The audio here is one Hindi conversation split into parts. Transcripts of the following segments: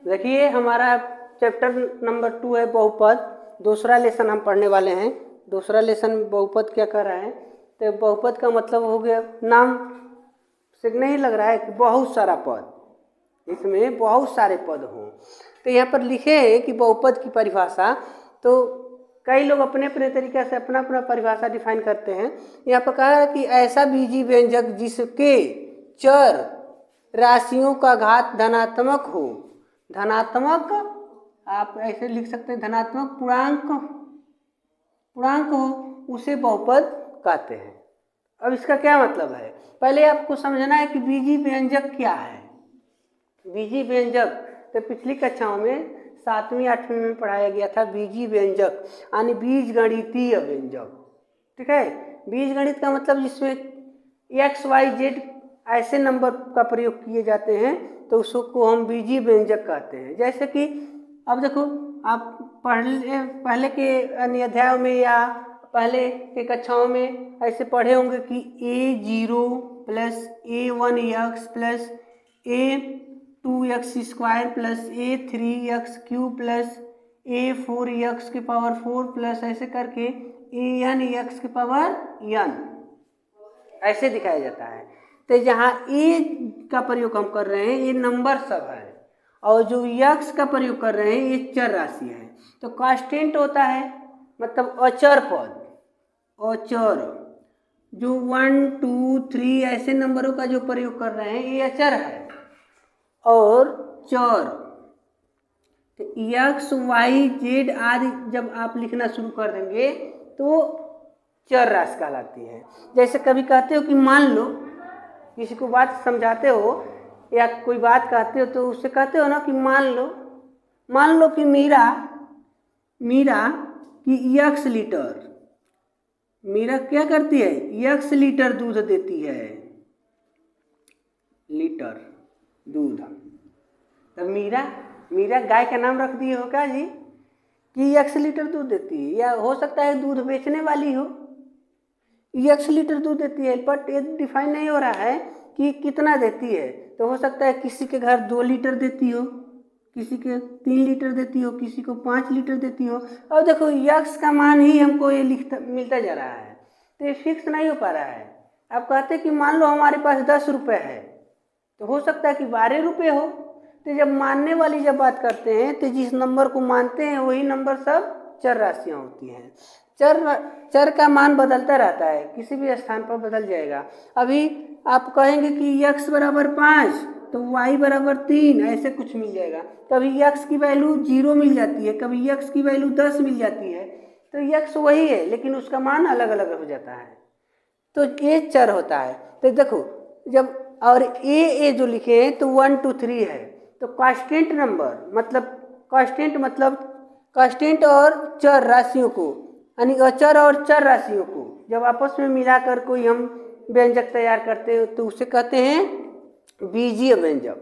देखिए हमारा चैप्टर नंबर 2 है बहुपद। दूसरा लेसन हम पढ़ने वाले हैं। दूसरा लेसन में बहुपद क्या कर रहा है, तो बहुपद का मतलब हो गया, नाम से नहीं लग रहा है कि बहुत सारा पद, इसमें बहुत सारे पद हों। तो यहाँ पर लिखे हैं कि बहुपद की परिभाषा, तो कई लोग अपने अपने तरीके से अपना अपना परिभाषा डिफाइन करते हैं। यहाँ पर कहा है कि ऐसा बीजी व्यंजक जिसके चर राशियों का घात धनात्मक हो, धनात्मक आप ऐसे लिख सकते हैं, धनात्मक पूर्णांक हो, उसे बहुपद कहते हैं। अब इसका क्या मतलब है, पहले आपको समझना है कि बीजी व्यंजक क्या है। बीजी व्यंजक तो पिछली कक्षाओं में 7वीं 8वीं में पढ़ाया गया था। बीजी व्यंजक यानी बीज गणितीय व्यंजक, ठीक है। बीज गणित का मतलब जिसमें एक्स वाई जेड ऐसे नंबर का प्रयोग किए जाते हैं, तो उसको हम बीजी व्यंजक कहते हैं। जैसे कि अब देखो, आप पहले के अन्य अध्यायों में या पहले के कक्षाओं में ऐसे पढ़े होंगे कि a0 plus a1x plus a2x² plus a3x³ plus a4x की पावर 4 प्लस ऐसे करके an(x) की पावर n ऐसे दिखाया जाता है। तो जहाँ ए का प्रयोग हम कर रहे हैं ये नंबर सब है, और जो यक्स का प्रयोग कर रहे हैं ये चर राशि है। तो कांस्टेंट होता है मतलब अचर पद, अचर जो 1 2 3 ऐसे नंबरों का जो प्रयोग कर रहे हैं ये अचर है। और चर तो एक्स वाई जेड आदि जब आप लिखना शुरू कर देंगे तो चर राशि कहलाती है। जैसे कभी कहते हो कि मान लो, किसी को बात समझाते हो या कोई बात कहते हो तो उससे कहते हो ना कि मान लो कि मीरा की x लीटर, मीरा क्या करती है, x लीटर दूध देती है, लीटर दूध। तब मीरा गाय का नाम रख दिए हो क्या जी कि x लीटर दूध देती है, या हो सकता है दूध बेचने वाली हो, x लीटर दूध देती है, बट ये डिफाइन नहीं हो रहा है कि कितना देती है। तो हो सकता है किसी के घर 2 लीटर देती हो, किसी के 3 लीटर देती हो, किसी को 5 लीटर देती हो। अब देखो यक्स का मान ही हमको ये मिलता जा रहा है, तो ये फिक्स नहीं हो पा रहा है। आप कहते कि मान लो हमारे पास 10 रुपये है, तो हो सकता है कि 12 रुपये हो। तो जब मानने वाली जब बात करते हैं तो जिस नंबर को मानते हैं वही नंबर सब चर राशियाँ होती हैं। चर का मान बदलता रहता है, किसी भी स्थान पर बदल जाएगा। अभी आप कहेंगे कि x बराबर 5 तो y बराबर 3 ऐसे कुछ मिल जाएगा। कभी x की वैल्यू 0 मिल जाती है, कभी x की वैल्यू 10 मिल जाती है। तो x वही है लेकिन उसका मान अलग अलग हो जाता है, तो ये चर होता है। तो देखो जब और ए जो लिखे हैं तो 1 2 3 है, तो कांस्टेंट नंबर मतलब कांस्टेंट और चर राशियों को यानी अचर और चर राशियों को जब आपस में मिलाकर कोई हम व्यंजक तैयार करते हैं तो उसे कहते हैं बीजीय व्यंजक,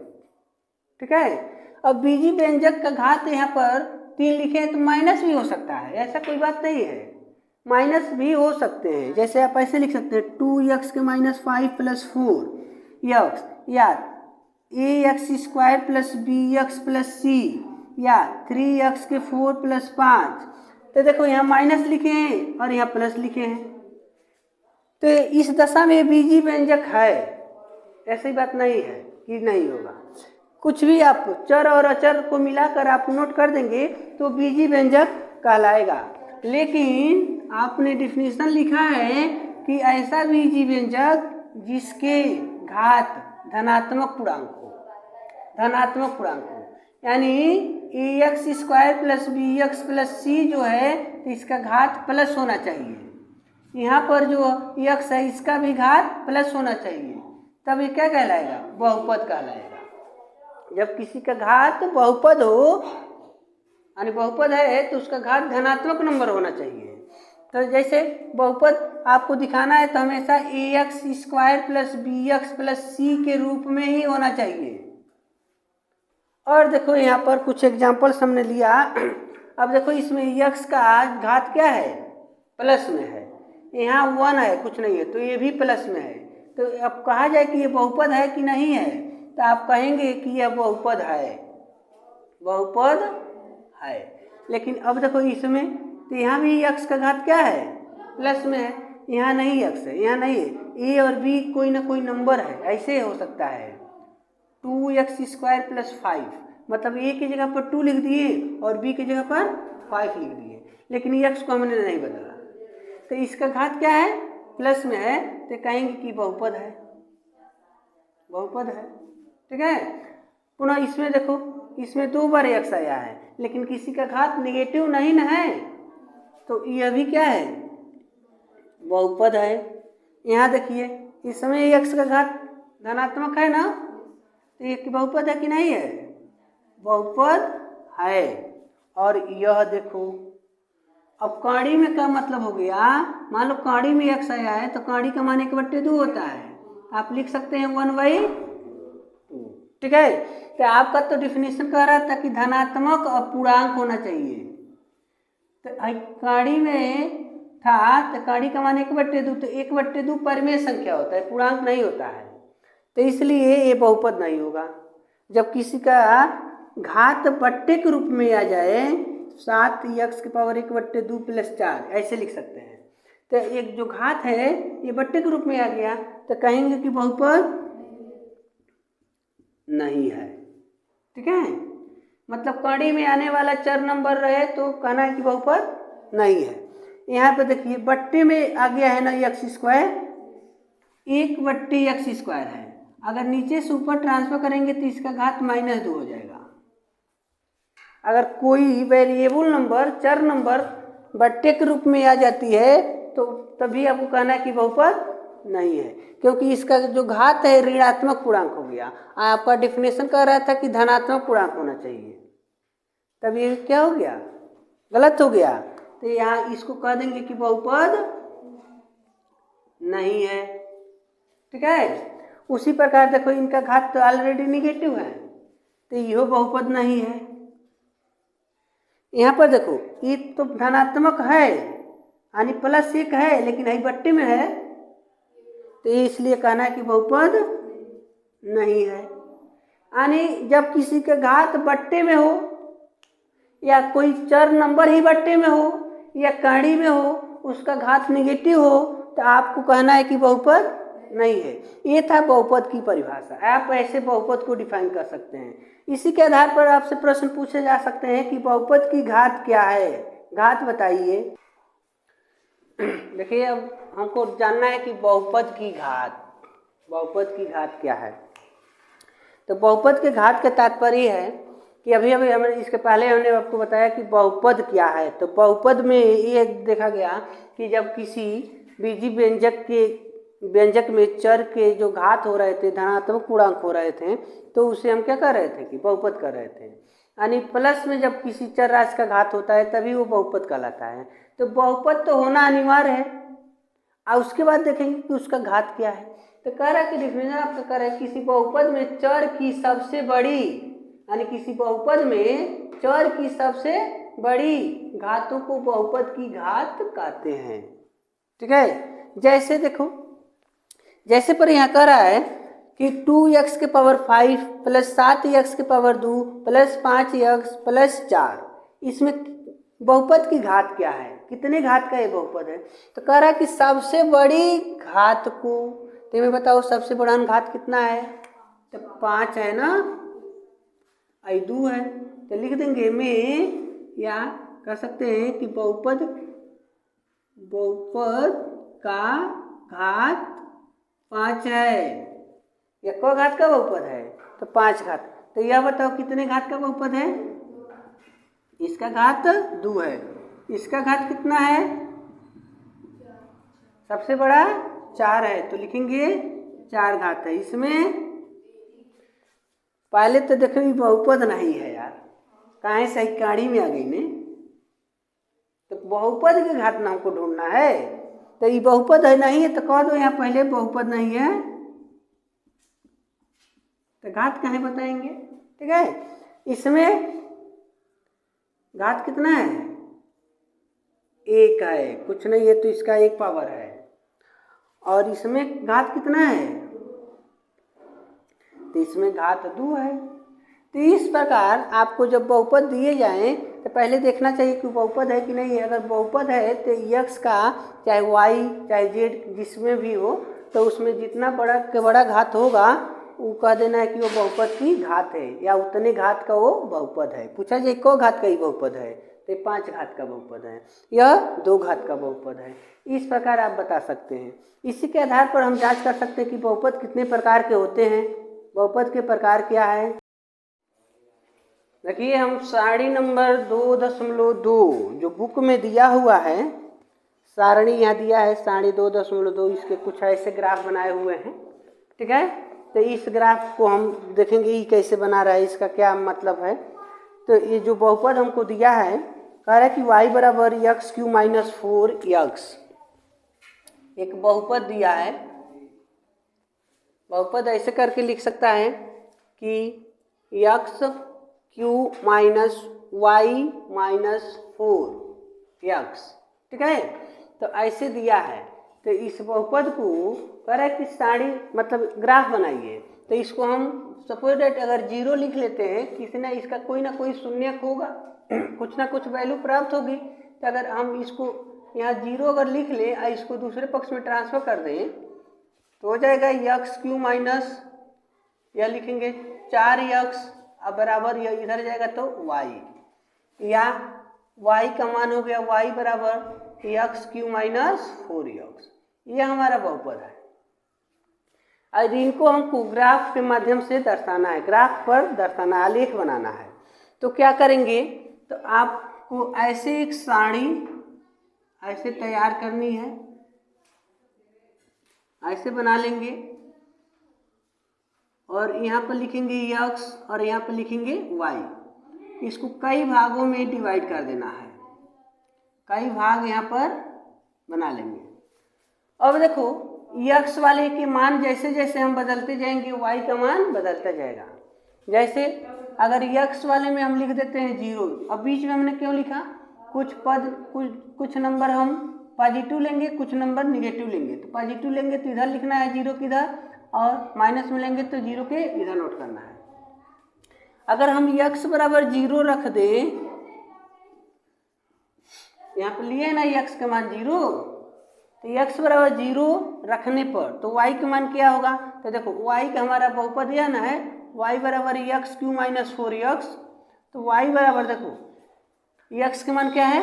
ठीक है। अब बीजी व्यंजक का घात यहाँ पर 3 लिखे हैं तो माइनस भी हो सकता है, ऐसा कोई बात नहीं है, माइनस भी हो सकते हैं। जैसे आप ऐसे लिख सकते हैं 2x के -5 प्लस 4x, या ax² plus bx plus c, या 3x के 4 प्लस 5। तो देखो यहाँ माइनस लिखे हैं और यहाँ प्लस लिखे हैं, तो इस दशा में बीजी व्यंजक है, ऐसी बात नहीं है कि नहीं होगा। कुछ भी आप चर और अचर को मिलाकर आप नोट कर देंगे तो बीजी व्यंजक कहलाएगा। लेकिन आपने डिफिनेशन लिखा है कि ऐसा बीजी व्यंजक जिसके घात धनात्मक पूर्णांक हो, यानी ax² plus bx plus c जो है तो इसका घात प्लस होना चाहिए। यहाँ पर जो x है इसका भी घात प्लस होना चाहिए, तब ये क्या कहलाएगा, बहुपद कहलाएगा। जब किसी का घात बहुपद हो यानी बहुपद है तो उसका घात धनात्मक नंबर होना चाहिए। तो जैसे बहुपद आपको दिखाना है तो हमेशा ax² plus bx plus c के रूप में ही होना चाहिए। और देखो यहाँ पर कुछ एग्जाम्पल्स हमने लिया। अब देखो इसमें x का घात क्या है, प्लस में है, यहाँ 1 है कुछ नहीं है तो ये भी प्लस में है। तो अब कहा जाए कि ये बहुपद है कि नहीं है, तो आप कहेंगे कि यह बहुपद है, बहुपद है। लेकिन अब देखो इसमें तो यहाँ भी x का घात क्या है, प्लस में है, यहाँ नहीं x है, यहाँ नहीं है, a और b कोई ना कोई नंबर है, ऐसे हो सकता है 2x² + 5, मतलब a की जगह पर 2 लिख दिए और b की जगह पर 5 लिख दिए, लेकिन x को हमने नहीं बदला, तो इसका घात क्या है, प्लस में है, तो कहेंगे कि बहुपद है, बहुपद है। ठीक है। पुनः इसमें देखो, इसमें 2 बार x आया है, लेकिन किसी का घात निगेटिव नहीं न है, तो यह भी क्या है, बहुपद है। यहाँ देखिए इस समय x का घात धनात्मक है ना, तो ये बहुपद है कि नहीं है, बहुपद है। और यह देखो, अब काड़ी में क्या मतलब हो गया, मान लो काड़ी में x आया है, तो काड़ी का मान 1/2 होता है, आप लिख सकते हैं 1/2। ठीक है। तो आपका तो डिफिनेशन कह रहा था कि धनात्मक और पूर्णांक होना चाहिए, तो काड़ी में था, तो काड़ी का मान 1/2, तो 1/2 परिमेय संख्या होता है, पूर्णांक नहीं होता है, तो इसलिए ये बहुपद नहीं होगा। जब किसी का घात बट्टे के रूप में आ जाए, 7x⁻² + 4 ऐसे लिख सकते हैं, तो एक जो घात है ये बट्टे के रूप में आ गया, तो कहेंगे कि बहुपद नहीं है। ठीक है। मतलब कड़ी में आने वाला चर नंबर रहे तो कहना है कि बहुपद नहीं है। यहाँ पे देखिए बट्टे में आ गया है ना x², 1/x² है, अगर नीचे से ऊपर ट्रांसफर करेंगे तो इसका घात -2 हो जाएगा। अगर कोई वेरिएबल नंबर, चर नंबर बट्टे के रूप में आ जाती है तो तभी आपको कहना है कि बहुपद नहीं है, क्योंकि इसका जो घात है ऋणात्मक पूर्णांक हो गया। आपका डिफिनेशन कह रहा था कि धनात्मक पूर्णांक होना चाहिए, तब ये क्या हो गया, गलत हो गया, तो यहाँ इसको कह देंगे कि बहुपद नहीं है। ठीक है। उसी प्रकार देखो इनका घात तो ऑलरेडी निगेटिव है, तो यह बहुपद नहीं है। यहाँ पर देखो ये तो धनात्मक है यानी +1 है, लेकिन यही बट्टे में है, तो इसलिए कहना है कि बहुपद नहीं है। यानी जब किसी के घात बट्टे में हो या कोई चर नंबर ही बट्टे में हो या कड़ी में हो, उसका घात निगेटिव हो, तो आपको कहना है कि बहुपद नहीं है। ये था बहुपद की परिभाषा। आप ऐसे बहुपद को डिफाइन कर सकते हैं। इसी के आधार पर आपसे प्रश्न पूछे जा सकते हैं कि बहुपद की घात क्या है, घात बताइए। देखिए अब हमको जानना है कि बहुपद की घात, बहुपद की घात क्या है। तो बहुपद के घात का तात्पर्य है कि अभी हमने इसके पहले हमने आपको बताया कि बहुपद क्या है। तो बहुपद में ये देखा गया कि जब किसी बीजी व्यंजक में चर के जो घात हो रहे थे, धनात्मक पूर्णांक हो रहे थे, तो उसे हम क्या कर रहे थे कि बहुपद कर रहे थे। यानी प्लस में जब किसी चर राशि का घात होता है तभी वो बहुपद कहलाता है। तो बहुपद तो होना अनिवार्य है, और उसके बाद देखेंगे कि उसका घात क्या है। तो कह रहा है कि डिफिनेशन आपका कह रहा है किसी बहुपद में चर की सबसे बड़ी, यानी किसी बहुपद में चर की सबसे बड़ी घातों को बहुपद की घात कहते हैं। ठीक है। जैसे देखो, जैसे पर यहाँ कह रहा है कि 2x⁵ + 7x⁵ + 5x + 4, इसमें बहुपद की घात क्या है, कितने घात का ये बहुपद है। तो कह रहा है कि सबसे बड़ी घात को, तो मैं बताओ सबसे बड़ा घात कितना है, तो 5 है ना, 2 है, तो लिख देंगे में, या कह सकते हैं कि बहुपद का घात 5 है। या को घात का बहुपद है, तो 5 घात। तो यह बताओ कितने घात का बहुपद है, इसका घात 2 है, इसका घात कितना है, सबसे बड़ा 4 है, तो लिखेंगे 4 घात है। इसमें पहले तो देखो ये बहुपद नहीं है यार, कहाँ से काड़ी में आ गई ने, तो बहुपद के घात ना हमको ढूंढना है। तो ये बहुपद है नहीं है, तो कह दो यहाँ पहले बहुपद नहीं है, तो घात कहाँ बताएंगे। ठीक है। इसमें घात कितना है, 1 है, कुछ नहीं है तो इसका 1 पावर है। और इसमें घात कितना है, तो इसमें घात 2 है। तो इस प्रकार आपको जब बहुपद दिए जाएं तो पहले देखना चाहिए कि बहुपद है कि नहीं है। अगर बहुपद है तो यक्स का चाहे वाई चाहे जेड जिसमें भी हो तो उसमें जितना बड़ा के बड़ा घात होगा वो कह देना है कि वो बहुपद की घात है या उतने घात का वो बहुपद है। पूछा जाए को घात का ही बहुपद है तो 5 घात का बहुपद है, यह 2 घात का बहुपद है। इस प्रकार आप बता सकते हैं। इसी के आधार पर हम जांच कर सकते हैं कि बहुपद कितने प्रकार के होते हैं। बहुपद के प्रकार क्या है, देखिए हम सारणी नंबर 2.2 जो बुक में दिया हुआ है, सारणी यहाँ दिया है सारणी 2.2, इसके कुछ ऐसे ग्राफ बनाए हुए हैं, ठीक है। तो इस ग्राफ को हम देखेंगे ये कैसे बना रहा है, इसका क्या मतलब है। तो ये जो बहुपद हमको दिया है कह रहा है कि y बराबर यक्स क्यू माइनस 4x, एक बहुपद दिया है। बहुपद ऐसे करके लिख सकता है कि x cube minus y minus 4x, ठीक है। तो ऐसे दिया है। तो इस बहुपद को कह रहा है कि सारणी मतलब ग्राफ बनाइए। तो इसको हम सपोज दैट अगर 0 लिख लेते हैं, किसी ना इसका कोई ना कोई शून्यक होगा, कुछ ना कुछ वैल्यू प्राप्त होगी। तो अगर हम इसको यहाँ 0 अगर लिख लें और इसको दूसरे पक्ष में ट्रांसफर कर दें तो हो जाएगा यक्स क्यू माइनस, यह लिखेंगे 4x अब बराबर यह इधर जाएगा तो y, या y का मान हो गया y बराबर यक्स क्यू माइनस 4x। यह हमारा बहुपद है। और इनको हमको ग्राफ के माध्यम से दर्शाना है, ग्राफ पर दर्शाना, आलेख बनाना है। तो क्या करेंगे, तो आपको ऐसे एक सारणी ऐसे तैयार करनी है, ऐसे बना लेंगे और यहाँ पर लिखेंगे यक्स और यहाँ पर लिखेंगे वाई। इसको कई भागों में डिवाइड कर देना है, कई भाग यहाँ पर बना लेंगे। अब देखो यक्स वाले के मान जैसे जैसे हम बदलते जाएंगे वाई का मान बदलता जाएगा। जैसे अगर यक्स वाले में हम लिख देते हैं 0, अब बीच में हमने क्यों लिखा, कुछ नंबर हम पॉजिटिव लेंगे, कुछ नंबर निगेटिव लेंगे। तो पॉजिटिव लेंगे तो इधर लिखना है 0 की इधर, और माइनस में लेंगे तो 0 के इधर नोट करना है। अगर हम यक्स बराबर 0 रख दें, यहाँ पर लिए ना यक्स का मान 0, तो यक्स बराबर 0 रखने पर तो y का मान क्या होगा, तो देखो y का हमारा बहुपद यह ना है y बराबर यक्स क्यू माइनस 4x। तो y बराबर देखो यक्स का मान क्या है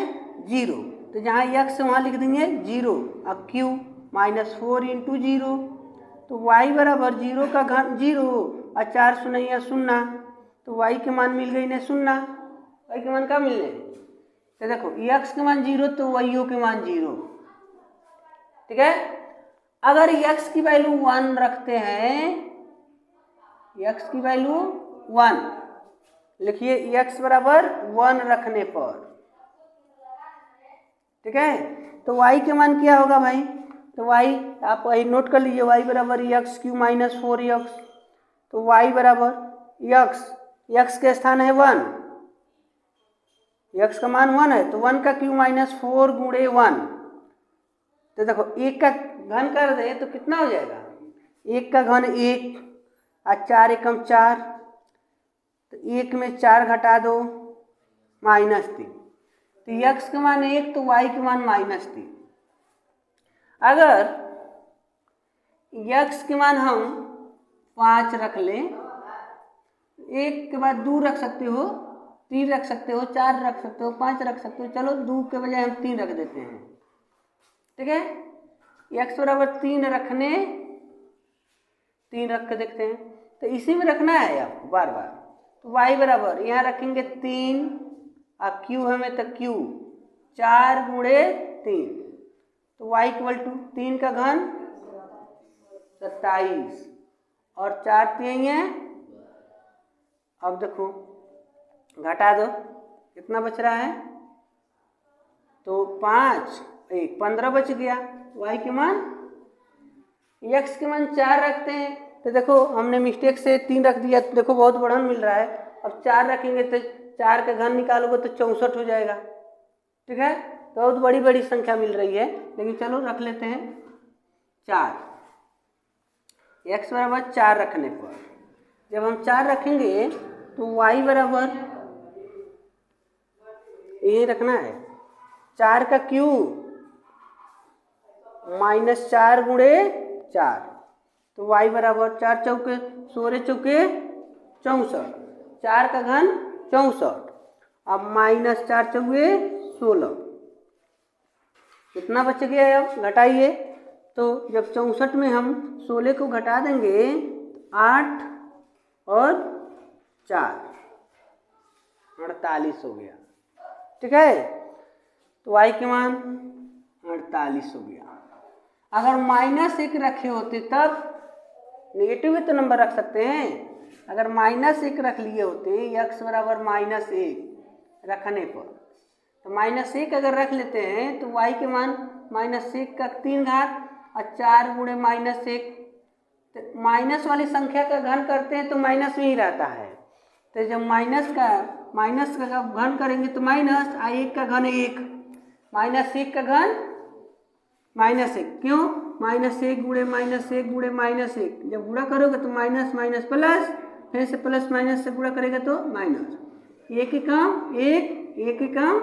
0, तो जहाँ यक्स वहाँ लिख देंगे 0, अब q माइनस 4 इंटू 0, तो y बराबर 0 का घन 0 और 4 शून्य 0, तो y के मान मिल गई ने 0। y के मान क्या मिल गए, तो देखो x के मान 0 तो y के मान 0, ठीक है। अगर x की वैल्यू 1 रखते हैं, x की वैल्यू 1 लिखिए, x बराबर 1 रखने पर, ठीक है, तो y के मान क्या होगा भाई, तो y आप वही नोट कर लीजिए, y बराबर यक्स क्यू माइनस 4x। तो y बराबर यक्स के स्थान है 1, यक्स का मान 1 है तो 1 का क्यू माइनस 4 गुणे 1। तो देखो 1 का घन कर दे तो कितना हो जाएगा, 1 का घन 1 और 4 एकम 4, तो 1 में 4 घटा दो -3, तो यक्स का मान 1 तो y के मान -3। अगर यक्स के मान हम 5 रख लें, 1 के बाद 2 रख सकते हो, 3 रख सकते हो, 4 रख सकते हो, 5 रख सकते हो, चलो 2 के बजाय हम 3 रख देते हैं, ठीक है। x बराबर 3 रखने, 3 रख के देखते हैं, तो इसी में रखना है आपको बार बार। तो y बराबर यहाँ रखेंगे 3 और q हमें तो q 4 गुणे 3, तो y इक्वल टू 3 का घन 27 और 4 3 है। अब देखो घटा दो कितना बच रहा है, तो 5 1 15 बच गया। y के मान, x के मान 4 रखते हैं, तो देखो हमने मिस्टेक से 3 रख दिया, तो देखो बहुत बढ़न मिल रहा है। अब 4 रखेंगे तो 4 का घन निकालोगे तो 64 हो जाएगा, ठीक है। तो बहुत बड़ी बड़ी संख्या मिल रही है, लेकिन चलो रख लेते हैं 4। x बराबर 4 रखने पर, जब हम 4 रखेंगे तो y बराबर ये रखना है 4 का क्यूब -4 गुणे 4, तो y बराबर 4 चौके 16 चौके 64, 4 का घन 64, अब -4 चौके 16, कितना बच गया अब घटाइए। तो जब 64 में हम 16 को घटा देंगे 8 और 4 48 हो गया, ठीक है। तो y के मान 48 हो गया। अगर -1 रखे होते तब नेगेटिव भी तो नंबर रख सकते हैं। अगर -1 रख लिए होते x बराबर -1 रखने पर, तो -1 अगर रख लेते हैं तो y के मान -1 का 3 घात और 4 गुणे -1, तो माइनस वाली संख्या का घन करते हैं तो माइनस में ही रहता है। तो जब माइनस का घन करेंगे तो माइनस, 1 का घन 1, -1 का घन -1, क्यों -1 गुणे -1 गुणे -1, जब गुणा करोगे तो माइनस माइनस प्लस, फिर से प्लस माइनस से गुणा करेगा तो माइनस, 1 एकम 1, 1 एकम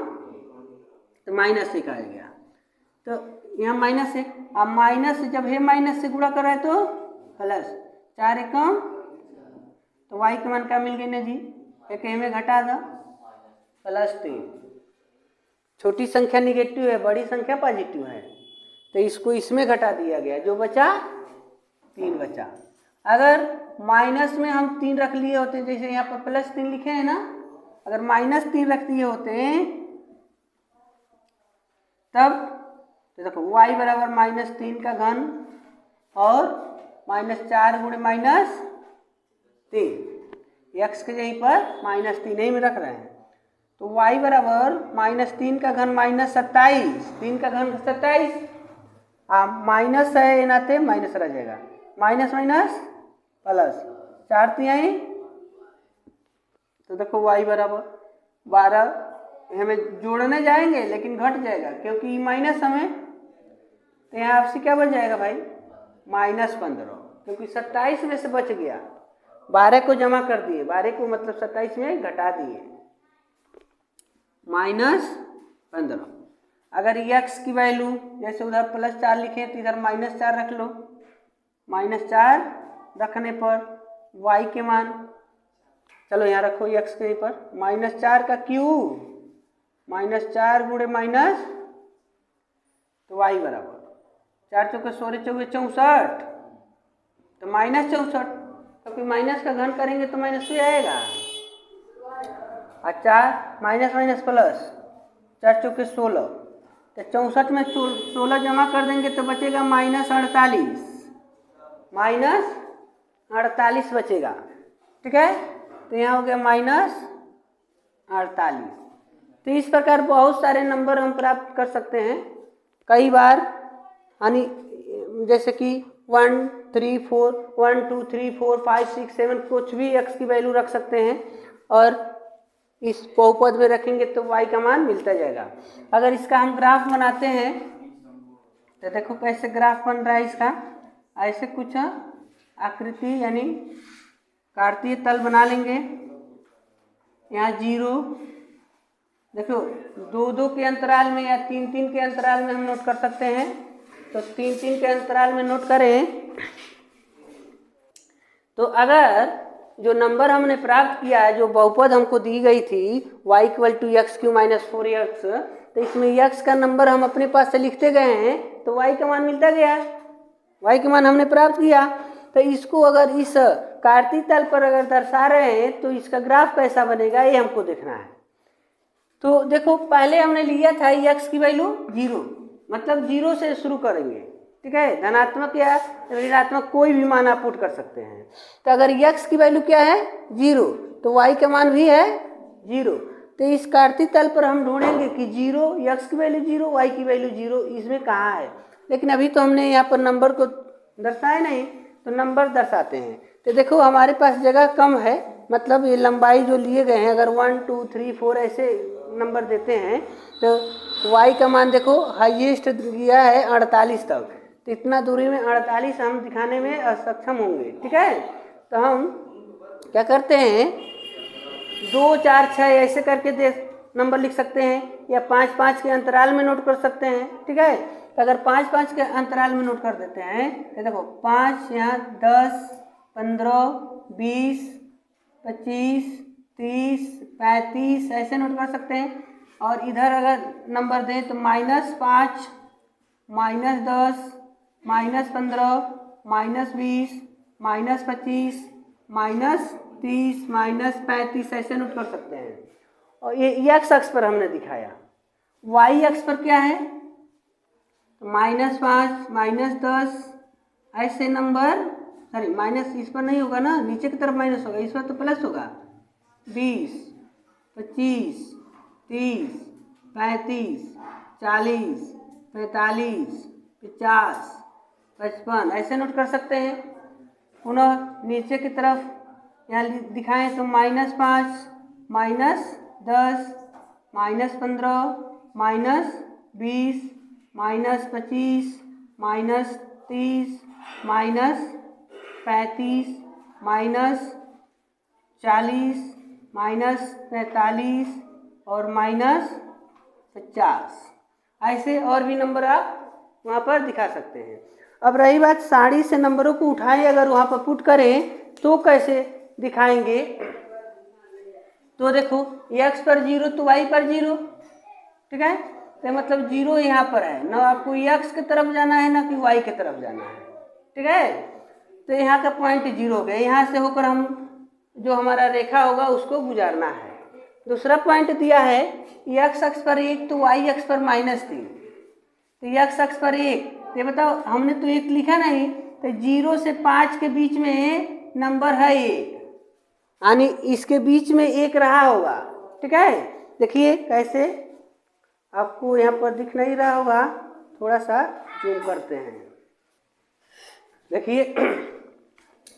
तो -1 आ गया। तो यहाँ -1, अब माइनस जब है माइनस से गुणा कर रहा है तो प्लस, 4 एकम, तो y के मान क्या मिल गई ना जी, एक में घटा दो +3। छोटी संख्या निगेटिव है, बड़ी संख्या पॉजिटिव है, तो इसको इसमें घटा दिया गया, जो बचा 3 बचा। अगर माइनस में हम 3 रख लिए होते, जैसे यहाँ पर +3 लिखे हैं ना, अगर -3 रख दिए होते तब तो देखो y बराबर -3 का घन और -4 गुणे -3, x के यहीं पर -3 ही में रख रहे हैं, तो y बराबर -3 का घन -27, 3 का घन 27, माइनस है नाते माइनस रह जाएगा, माइनस माइनस प्लस, 4 तिहाई, तो देखो y बराबर 12, हमें जोड़ने जाएंगे लेकिन घट जाएगा क्योंकि माइनस हमें, तो यहाँ आपसे क्या बच जाएगा भाई -15, क्योंकि 27 में से बच गया, 12 को जमा कर दिए, 12 को मतलब 27 में घटा दिए, -15। अगर x की वैल्यू जैसे उधर +4 लिखे तो इधर -4 रख लो, -4 रखने पर y के मान, चलो यहाँ रखो x के पर -4 का क्यूब -4 गुणे माइनस, तो y बराबर 4 चौके 16 चौके 64, तो -64, क्योंकि माइनस का घन करेंगे तो माइनस ही आएगा, और 4 माइनस माइनस प्लस, 4 चौके 16, तो 64 में 16 जमा कर देंगे तो बचेगा -48 बचेगा, ठीक है। तो यहाँ हो गया -48। तो इस प्रकार बहुत सारे नंबर हम प्राप्त कर सकते हैं कई बार, यानी जैसे कि 1 2 3 4 5 6 7 कुछ भी x की वैल्यू रख सकते हैं, और इस बहुपद में रखेंगे तो y का मान मिलता जाएगा। अगर इसका हम ग्राफ बनाते हैं तो देखो कैसे ग्राफ बन रहा है इसका, ऐसे कुछ आकृति यानी कार्तीय तल बना लेंगे। यहाँ 0 देखो 2-2 के अंतराल में या 3-3 के अंतराल में हम नोट कर सकते हैं, तो 3-3 के अंतराल में नोट करें तो अगर जो नंबर हमने प्राप्त किया है, जो बहुपद हमको दी गई थी y = x³ - 4x, तो इसमें x का नंबर हम अपने पास से लिखते गए हैं तो y का मान मिलता गया, y का मान हमने प्राप्त किया। तो इसको अगर इस कार्तीय तल पर अगर दर्शा रहे हैं तो इसका ग्राफ कैसा बनेगा ये हमको देखना है। तो देखो पहले हमने लिया था x की वैल्यू 0, मतलब 0 से शुरू करेंगे, ठीक है, धनात्मक या ऋणात्मक कोई भी मान आप पुट कर सकते हैं। तो अगर x की वैल्यू क्या है 0, तो y का मान भी है 0, तो इस कार्तीय तल पर हम ढूंढेंगे कि 0, x की वैल्यू 0, y की वैल्यू 0, इसमें कहाँ है। लेकिन अभी तो हमने यहाँ पर नंबर को दर्शाया नहीं, तो नंबर दर्शाते हैं। तो देखो हमारे पास जगह कम है, मतलब ये लंबाई जो लिए गए हैं, अगर 1 2 3 4 ऐसे नंबर देते हैं तो y का मान देखो हाईएस्ट दिया है 48 तक, तो इतना दूरी में 48 हम दिखाने में असक्षम होंगे, ठीक है। तो हम क्या करते हैं 2 4 6 ऐसे करके नंबर लिख सकते हैं, या 5 5 के अंतराल में नोट कर सकते हैं। ठीक है, तो अगर 5 5 के अंतराल में नोट कर देते हैं तो देखो 5 यहाँ 10 15 20 25 30 35 ऐसे नोट कर सकते हैं। और इधर अगर नंबर दें तो -5 -10 -15 -20 -25 -30 -35 ऐसे नोट कर सकते हैं। और ये x अक्ष पर हमने दिखाया। y अक्ष पर क्या है? तो -5 -10 ऐसे नंबर, सॉरी माइनस इस पर नहीं होगा ना, नीचे की तरफ माइनस होगा, इस पर तो प्लस होगा। 20 25 30 35 40 45 50 55 ऐसे नोट कर सकते हैं। पुनः नीचे की तरफ यहाँ दिखाएं तो -5 -10 -15 -20 -25 -30 -35 -40 -45 और -50 ऐसे और भी नंबर आप वहाँ पर दिखा सकते हैं। अब रही बात साड़ी से नंबरों को उठाएं, अगर वहाँ पर पुट करें तो कैसे दिखाएंगे? तो देखो x पर 0 तो y पर 0। ठीक है, तो मतलब 0 यहाँ पर है, ना आपको x की तरफ जाना है ना कि y की तरफ जाना है। ठीक है, तो यहाँ का पॉइंट 0 हो गया, यहाँ से होकर हम जो हमारा रेखा होगा उसको गुजारना है। दूसरा पॉइंट दिया है x अक्ष पर 1 तो y अक्ष पर -3। तो x अक्ष पर 1, ये बताओ हमने तो 1 लिखा नहीं, तो 0 से 5 के बीच में नंबर है 1, यानी इसके बीच में 1 रहा होगा। ठीक है, देखिए कैसे, आपको यहाँ पर दिख नहीं रहा होगा, थोड़ा सा जूम करते हैं। देखिए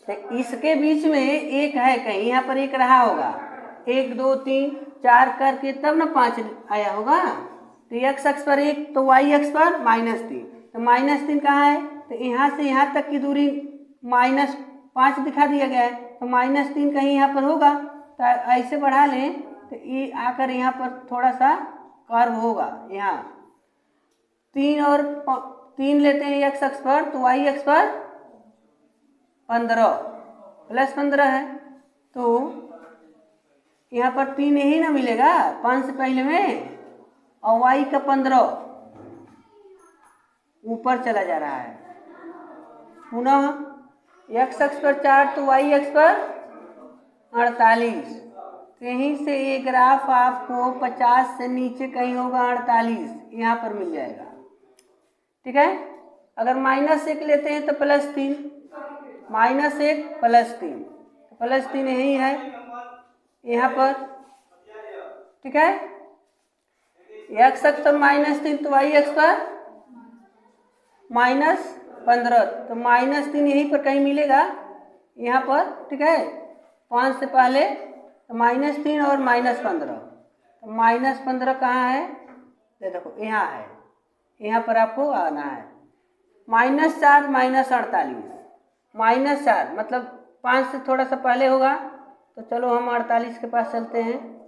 तो इसके बीच में 1 है, कहीं यहाँ पर 1 रहा होगा। 1 2 3 4 करके तब ना 5 आया होगा। तो x अक्ष पर 1 तो y अक्ष पर -3, तो -3 कहाँ है? तो यहाँ से यहाँ तक की दूरी -5 दिखा दिया गया है, तो -3 कहीं यहाँ पर होगा। तो ऐसे बढ़ा लें तो ये आकर यहाँ पर थोड़ा सा कर्व होगा। यहाँ 3 और 3 लेते हैं x अक्ष पर, तो y अक्ष पर 15 +15 है, तो यहाँ पर 3 यही ना मिलेगा 5 से पहले में, और y का 15 ऊपर चला जा रहा है। पुनः x अक्ष पर 4 तो y अक्ष पर 48, कहीं से ये ग्राफ आपको 50 से नीचे कहीं होगा 48 यहाँ पर मिल जाएगा। ठीक है, अगर -1 लेते हैं तो +3, -1 +3, +3 यही है यहाँ पर। ठीक है, x अक्ष पर -3 तो y अक्ष पर -15, तो -3 यहीं पर कहीं मिलेगा यहाँ पर। ठीक है, 5 से पहले तो -3 और -15, तो -15 कहाँ है? ये देखो यहाँ है, यहाँ पर आपको आना है। -4 -48, -4 मतलब 5 से थोड़ा सा पहले होगा, तो चलो हम 48 के पास चलते हैं,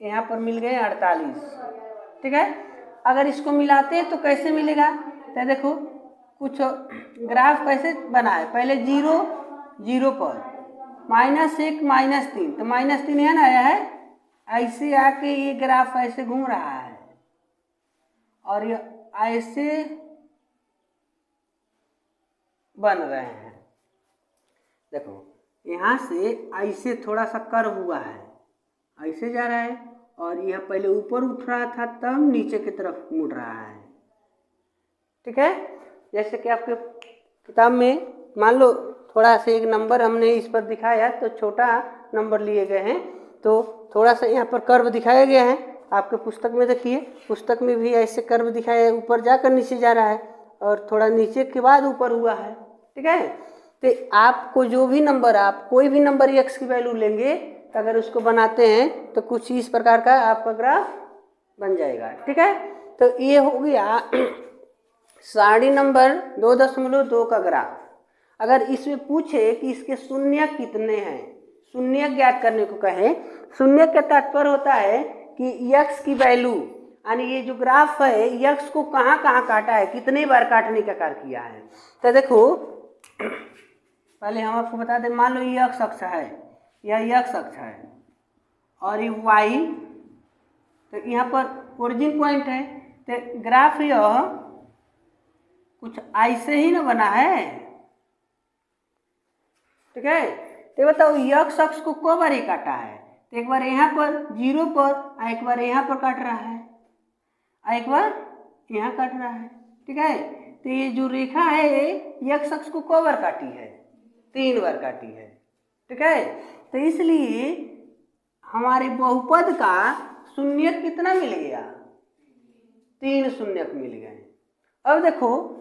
यहाँ पर मिल गए 48। ठीक है, अगर इसको मिलाते हैं तो कैसे मिलेगा? तो देखो कुछ ग्राफ कैसे बना है, पहले 0 0 पर -1 -3, तो -3 है ना आया है, ऐसे आके ये ग्राफ ऐसे घूम रहा है और ये ऐसे बन रहे हैं। देखो यहाँ से ऐसे थोड़ा सा कर्व हुआ है, ऐसे जा रहा है, और यह पहले ऊपर उठ रहा था तब नीचे की तरफ मुड़ रहा है। ठीक है, जैसे कि आपके किताब में मान लो थोड़ा सा एक नंबर हमने इस पर दिखाया तो छोटा नंबर लिए गए हैं, तो थोड़ा सा यहाँ पर कर्व दिखाया गया है। आपके पुस्तक में देखिए, पुस्तक में भी ऐसे कर्व दिखाया है, ऊपर जाकर नीचे जा रहा है और थोड़ा नीचे के बाद ऊपर हुआ है। ठीक है, तो आपको जो भी नंबर, आप कोई भी नंबर x की वैल्यू लेंगे, अगर उसको बनाते हैं तो कुछ इस प्रकार का आपका ग्राफ बन जाएगा। ठीक है, तो ये हो गया सारणी नंबर 2.2 का ग्राफ। अगर इसमें पूछे कि इसके शून्य कितने हैं, शून्यक ज्ञात करने को कहें, शून्यक का तात्पर्य होता है कि यक्स की वैल्यू, यानी ये जो ग्राफ है यक्स को कहाँ कहाँ काटा है, कितने बार काटने का कार्य किया है। तो देखो पहले हम आपको बता दें, मान लो ये एक्स अक्ष है, यह एक्स अक्ष है और ये वाई, तो यहाँ पर ओरिजिन पॉइंट है। तो ग्राफ यह कुछ ऐसे ही ना बना है, ठीक है। तो बताओ यक्स अक्ष को कब बार ही काटा है, तो एक बार यहाँ पर 0 पर, एक बार यहाँ पर काट रहा है, एक बार यहाँ काट रहा है, ठीक है। तो ये जो रेखा है यक्स अक्ष को कब बार काटी है, 3 बार काटी है, ठीक है। तो इसलिए हमारे बहुपद का शून्यक कितना मिल गया, 3 शून्यक मिल गए। अब देखो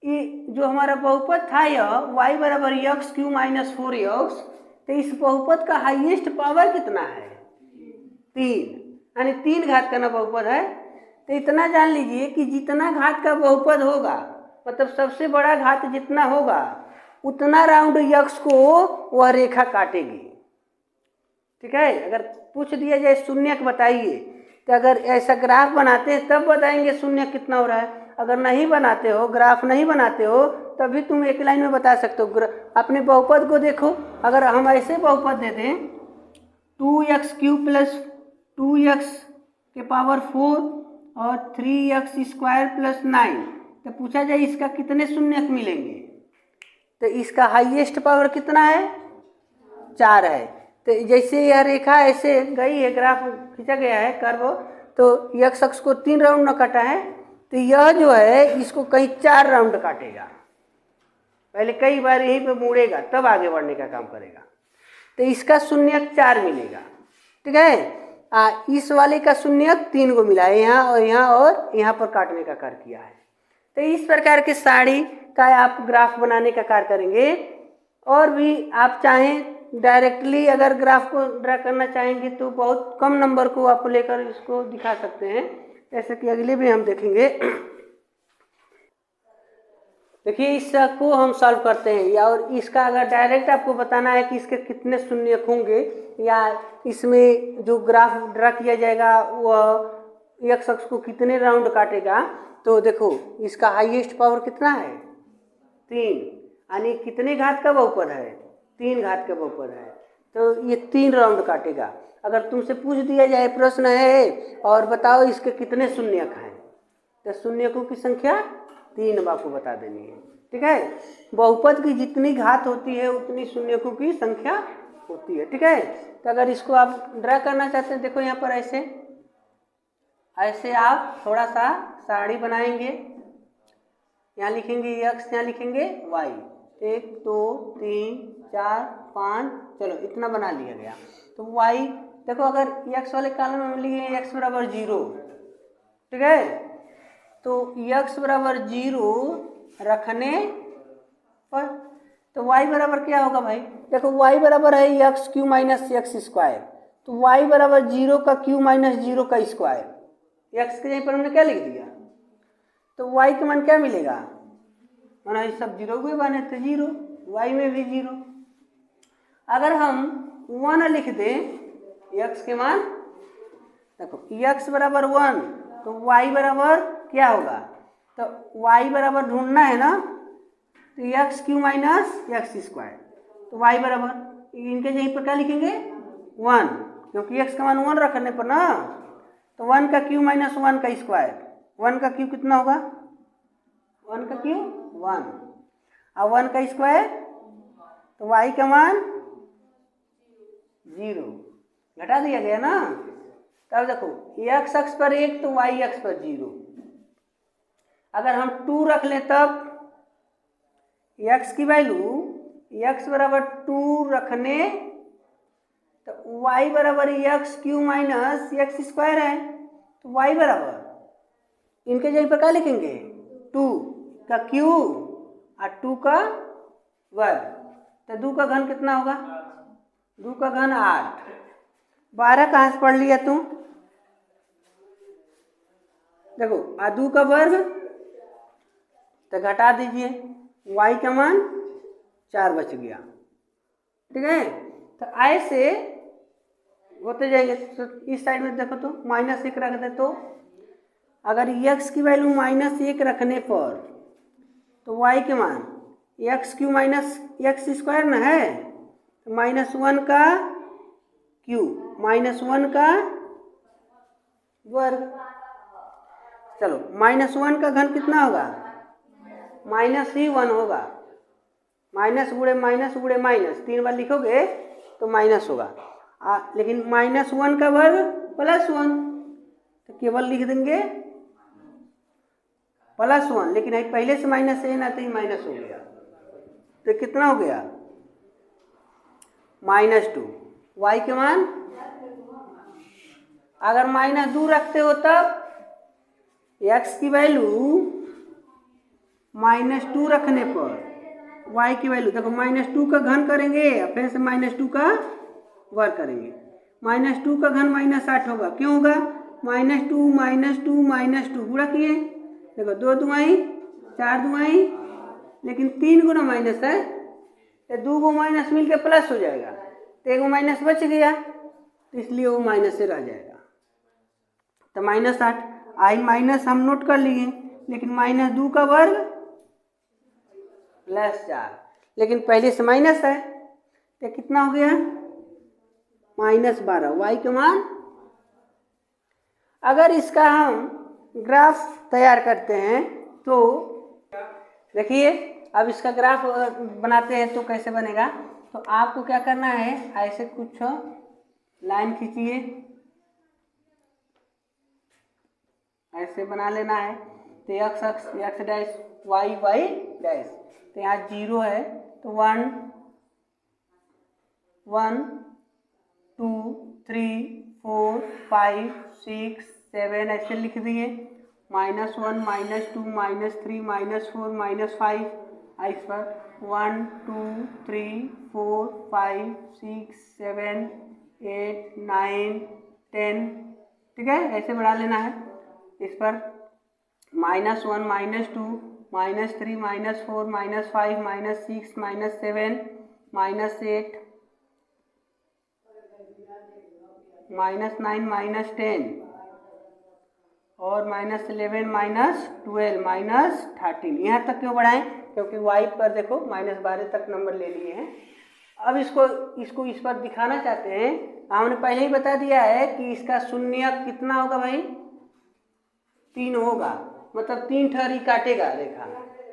ये जो हमारा बहुपद था यह y बराबर एक्स क्यू माइनस 4x, तो इस बहुपद का हाईएस्ट पावर कितना है, 3, यानी 3 घात का ना बहुपद है। तो इतना जान लीजिए कि जितना घात का बहुपद होगा, मतलब सबसे बड़ा घात जितना होगा उतना राउंड यक्स को वह रेखा काटेगी, ठीक है। अगर पूछ दिया जाए शून्यक बताइए, तो अगर ऐसा ग्राफ बनाते हैं तब बताएंगे शून्यक कितना हो रहा है। अगर नहीं बनाते हो, ग्राफ नहीं बनाते हो, तभी तुम एक लाइन में बता सकते हो। अपने बहुपद को देखो, अगर हम ऐसे बहुपद दे दें 2x³ प्लस 2x के पावर 4 और 3x² प्लस 9, तो पूछा जाए इसका कितने शून्यक मिलेंगे, तो इसका हाईएस्ट पावर कितना है, 4 है। तो जैसे यह रेखा ऐसे गई है, ग्राफ खींचा गया है कर्व, तो यक्स अक्ष को 3 राउंड न काटा है, तो यह जो है इसको कहीं 4 राउंड काटेगा, पहले कई बार यहीं पे मुड़ेगा तब आगे बढ़ने का काम करेगा। तो इसका शून्यक 4 मिलेगा, ठीक है। इस वाले का शून्यक 3 को मिला है, यहाँ और यहाँ पर काटने का कार्य किया है। तो इस प्रकार के साड़ी का आप ग्राफ बनाने का कार्य करेंगे। और भी आप चाहें डायरेक्टली अगर ग्राफ को ड्रा करना चाहेंगे तो बहुत कम नंबर को आप लेकर इसको दिखा सकते हैं, जैसे कि अगले भी हम देखेंगे। देखिए इसको हम सॉल्व करते हैं, या और इसका अगर डायरेक्ट आपको बताना है कि इसके कितने शून्यक होंगे, या इसमें जो ग्राफ ड्रा किया जाएगा वह एक्स अक्ष को कितने राउंड काटेगा, तो देखो इसका हाईएस्ट पावर कितना है, 3, यानी कितने घात का बहुपद है, 3 घात का बहुपद है, तो ये 3 राउंड काटेगा। अगर तुमसे पूछ दिया जाए प्रश्न है और बताओ इसके कितने शून्यक हैं, तो शून्यकों की संख्या 3 आपको बता देनी है, ठीक है। बहुपद की जितनी घात होती है उतनी शून्यकों की संख्या होती है, ठीक है। तो अगर इसको आप ड्रा करना चाहते हैं, देखो यहाँ पर ऐसे आप थोड़ा सा साड़ी बनाएंगे, यहाँ लिखेंगे x, यहाँ लिखेंगे y, 1 2 3 4 5, चलो इतना बना लिया गया। तो y देखो अगर x वाले कॉलम में लिखेंगे x बराबर 0, ठीक है। तो x बराबर 0 रखने पर तो y बराबर क्या होगा भाई, देखो y बराबर है x³ माइनस x², तो y बराबर 0 का क्यू माइनस 0 का स्क्वायर, x के यहीं पर हमने क्या लिख दिया, तो y का मान क्या मिलेगा, माना ये सब 0 भी बने तो 0, y में भी 0। अगर हम 1 लिख दें x के मान, देखो x बराबर 1, तो y बराबर क्या होगा, तो y बराबर ढूंढना है ना, तो x³ माइनस x², तो y बराबर इनके यहीं पर क्या लिखेंगे 1, क्योंकि x का मान 1 रखने पर ना, तो 1 का क्यू माइनस 1 का स्क्वायर, 1 का क्यू कितना होगा, 1 का क्यू 1, और 1 का स्क्वायर, तो y का मान 0, घटा दिया गया ना। तब देखो x अक्ष पर 1 तो y अक्ष पर 0, अगर हम 2 रख लें तब x की वैल्यू x बराबर 2 रखने, तो y बराबर x³ माइनस x² है, तो y बराबर इनके जगह पर क्या लिखेंगे 2 का क्यू और 2 का वर्ग, तो 2 का घन कितना होगा, 2 का घन 8, 12 कहाँ से पढ़ लिया तू, देखो 2 का वर्ग, तो घटा दीजिए y का मान 4 बच गया, ठीक है। तो ऐसे होते जाएंगे। तो इस साइड में देखो तो -1 रख दे, तो अगर x की वैल्यू -1 रखने पर तो y के मान x³ -x² ना है, तो -1 का क्यूब -1 का वर्ग। चलो -1 का घन कितना होगा, -1 होगा। माइनस गुड़े माइनस 3 बार लिखोगे तो माइनस होगा, लेकिन -1 का वर्ग +1, तो केवल लिख देंगे +1, लेकिन पहले से माइनस है ना, तो ये माइनस हो गया, तो कितना हो गया -2। y के मान अगर -2 रखते हो तब x की वैल्यू -2 रखने पर y की वैल्यू देखो -2 का घन करेंगे फिर से -2 का वर्ग करेंगे। -2 का घन -8 होगा, क्यों होगा, -2 गुणा किए, देखो 2 दुआई 4 दुआई, लेकिन 3 गुना माइनस है, तो 2 को माइनस मिल के प्लस हो जाएगा, तो 1 माइनस बच गया, तो इसलिए वो माइनस से रह जाएगा। तो -8 आई माइनस हम नोट कर लिए, लेकिन -2 का वर्ग +4, लेकिन पहले से माइनस है, तो कितना हो गया -12। y के मान अगर इसका हम ग्राफ तैयार करते हैं तो देखिए, अब इसका ग्राफ बनाते हैं तो कैसे बनेगा, तो आपको क्या करना है, ऐसे कुछ लाइन खींचिए, ऐसे बना लेना है, तो x डैश y डैश, तो यहाँ 0 है, तो 1 1 2 3 4 5 6 7 ऐसे लिख दिए, -1 -2 -3 -4 -5, इस पर 1 2 3 4 5 6 7 8 9 10, ठीक है, ऐसे बढ़ा लेना है। इस पर -1 -2 -3 -4 -5 -6 -7 -8 -9 -10 और -11 -12 -13, यहाँ तक क्यों बढ़ाएं, क्योंकि y पर देखो -12 तक नंबर ले लिए हैं। अब इसको इस पर दिखाना चाहते हैं, हमने पहले ही बता दिया है कि इसका शून्य कितना होगा भाई, 3 होगा, मतलब 3 ठहरी काटेगा रेखा,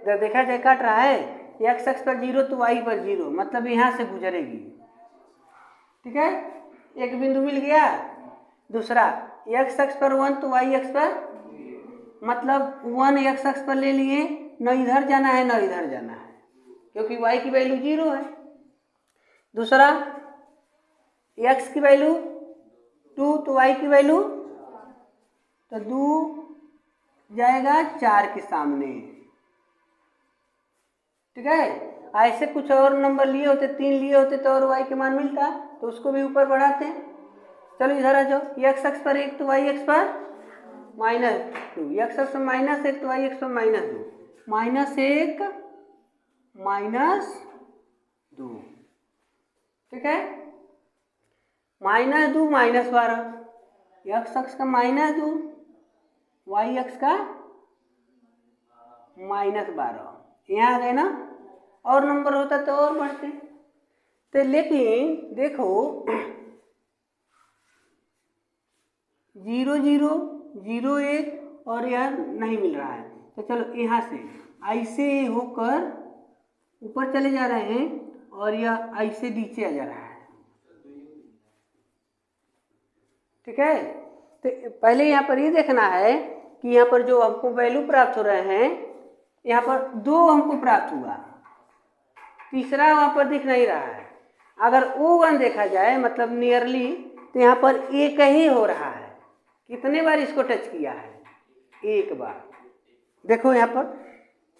जब देखा जाए काट रहा है, x अक्ष पर 0 तो y पर 0, मतलब यहाँ से गुजरेगी, ठीक है, एक बिंदु मिल गया। दूसरा x अक्ष पर 1 तो y अक्ष पर, मतलब 1 x अक्ष पर ले लिए, न इधर जाना है न इधर जाना है, क्योंकि y की वैल्यू 0 है। दूसरा x की वैल्यू 2 तो y की वैल्यू, तो 2 जाएगा 4 के सामने, ठीक है। ऐसे कुछ और नंबर लिए होते, 3 लिए होते तो और y के मान मिलता, तो उसको भी ऊपर बढ़ाते हैं। चलो इधर आ जाओ, x अक्ष पर 1 तो y अक्ष पर -2, x अक्ष पर -1 तो y अक्ष पर -2, -1 -2, ठीक है, -2 -12, x अक्ष का -2 y अक्ष का -12, यहाँ आ गए ना। और नंबर होता तो और बढ़ते, तो लेकिन देखो 0 0 0 1 और यह नहीं मिल रहा है, तो चलो यहाँ से ऐसे होकर ऊपर चले जा रहे हैं और यह ऐसे नीचे आ जा रहा है, ठीक है। तो पहले यहाँ पर ये देखना है कि यहाँ पर जो हमको वैल्यू प्राप्त हो रहे हैं, यहाँ पर 2 हमको प्राप्त हुआ, तीसरा वहाँ पर दिख नहीं रहा है। अगर O1 देखा जाए मतलब नियरली, तो यहाँ पर 1 ही हो रहा है। कितने बार इसको टच किया है, 1 बार। देखो यहाँ पर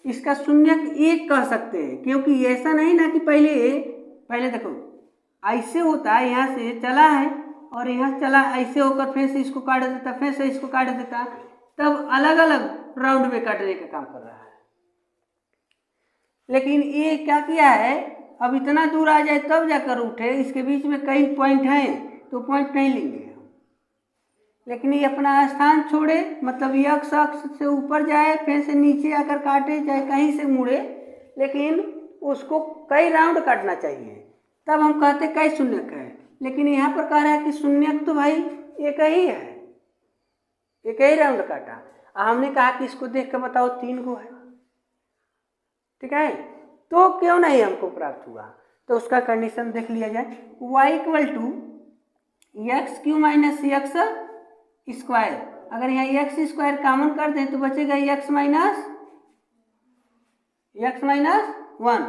इसका शून्य 1 कह सकते हैं, क्योंकि ऐसा नहीं ना कि पहले देखो ऐसे होता है, यहाँ से चला है और यहाँ चला, ऐसे होकर फिर से इसको काट देता, फिर से इसको काट देता, तब अलग अलग राउंड में काटने का काम कर रहा है। लेकिन ये क्या किया है, अब इतना दूर आ जाए तब जाकर उठे, इसके बीच में कई पॉइंट हैं तो पॉइंट नहीं लेंगे, लेकिन ये अपना स्थान छोड़े, मतलब यक्स अक्ष से ऊपर जाए फिर से नीचे आकर काटे, चाहे कहीं से मुड़े, लेकिन उसको कई राउंड काटना चाहिए, तब हम कहते कई शून्यक है। लेकिन यहाँ पर कह रहा है कि शून्यक तो भाई एक ही है, एक ही राउंड काटा। हमने कहा कि इसको देख कर बताओ 3 गो है, ठीक है, तो क्यों नहीं हमको प्राप्त हुआ? तो उसका कंडीशन देख लिया जाए। y equal to x cube minus x square, अगर यहाँ एक्स स्क्वायर कॉमन कर दें तो बचेगा एक्स माइनस 1,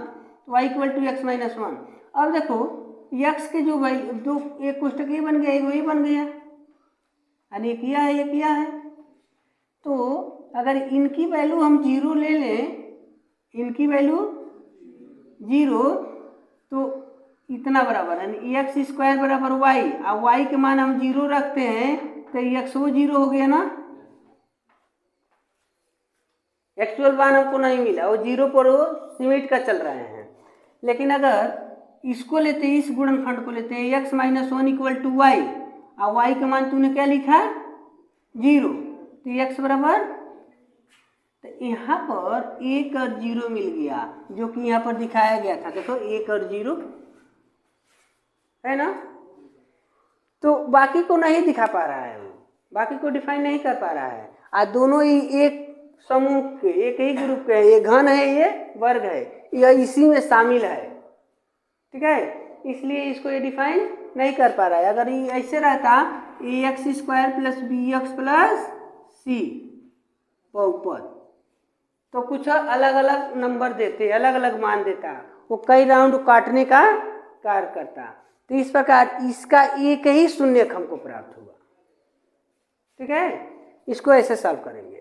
तो y equal to x minus 1। अब देखो एक्स के जो वैल्यू, दो एक कोष्टक ये बन गया, एक वही बन गया, यानी एक यह है एक यह है। तो अगर इनकी वैल्यू हम 0 ले लें, इनकी वैल्यू 0, तो इतना बराबर है एक्स स्क्वायर बराबर वाई, और वाई के मान हम 0 रखते हैं तो एक्स वो 0 हो गया ना, एक्चुअल मान हमको नहीं मिला, वो 0 पर वो सीमिट का चल रहे हैं। लेकिन अगर इसको लेते हैं, इस गुणनखंड को लेते हैं x minus 1 equal to y, और वाई का मान तूने क्या लिखा 0, तो एक्स बराबर, तो यहाँ पर 1 और 0 मिल गया, जो कि यहाँ पर दिखाया गया था, देखो 1 और 0 है ना। तो बाकी को नहीं दिखा पा रहा है, वो बाकी को डिफाइन नहीं कर पा रहा है, और दोनों ही एक समूह के, एक ही ग्रुप के, ये घन है ये वर्ग है, यह इसी में शामिल है, ठीक है, इसलिए इसको ये डिफाइन नहीं कर पा रहा है। अगर ये ऐसे रहता a x square plus b x plus c बहुपद, तो कुछ अलग अलग नंबर देते, अलग अलग मान देता, वो कई राउंड काटने का कार्य करता। तो इस प्रकार इसका एक ही शून्यक हमको प्राप्त हुआ, ठीक है, इसको ऐसे सॉल्व करेंगे।